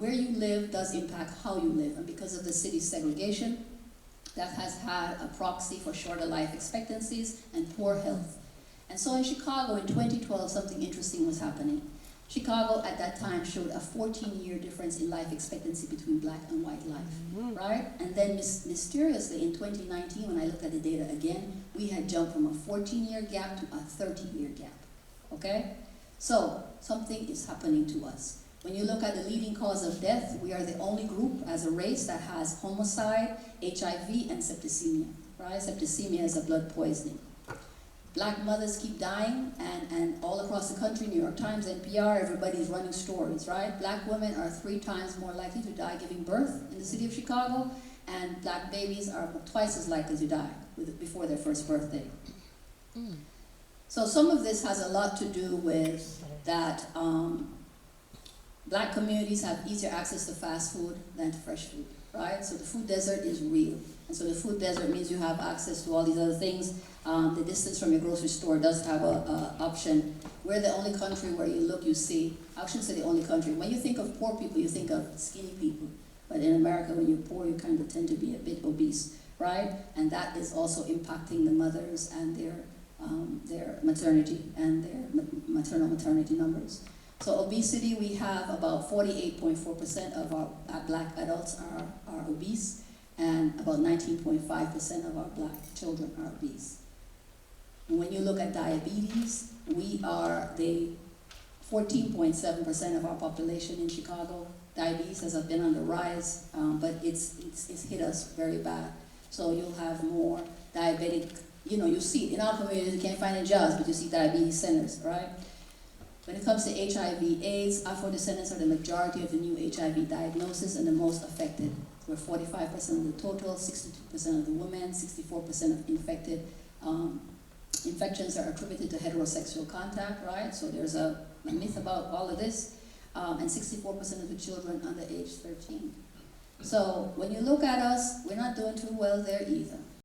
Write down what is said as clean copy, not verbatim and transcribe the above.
where you live does impact how you live, and because of the city segregation, that has had a proxy for shorter life expectancies and poor health. And so in Chicago in 2012, something interesting was happening. Chicago at that time showed a 14-year difference in life expectancy between black and white life, right? And then mysteriously in 2019, when I looked at the data again, we had jumped from a 14-year gap to a 30-year gap, okay? So something is happening to us. When you look at the leading cause of death, we are the only group as a race that has homicide, HIV, and septicemia, right? Septicemia is a blood poisoning. Black mothers keep dying, and all across the country, New York Times, NPR, everybody's running stories, right? Black women are 3 times more likely to die giving birth in the city of Chicago, and black babies are twice as likely to die before their first birthday. So some of this has a lot to do with that black communities have easier access to fast food than to fresh food, right? So the food desert is real. And so the food desert means you have access to all these other things. The distance from your grocery store does have a option. We're the only country where you look, you see, I shouldn't say the only country. When you think of poor people, you think of skinny people. But in America, when you're poor, you kind of tend to be a bit obese, right? And that is also impacting the mothers and their maternity and their maternal-maternity numbers. So obesity, we have about 48.4% of our black adults are obese, and about 19.5% of our black children are obese. And when you look at diabetes, we are the 14.7% of our population in Chicago. Diabetes has been on the rise, but it's hit us very bad. So you'll have more diabetic, you see it in our communities, you can't find any jobs, but you see diabetes centers, right? When it comes to HIV/AIDS, Afro-descendants are the majority of the new HIV diagnosis and the most affected. We're 45% of the total, 62% of the women, 64% of infected. Infections are attributed to heterosexual contact, right? So there's a myth about all of this. And 64% of the children under age 13. So when you look at us, we're not doing too well there either.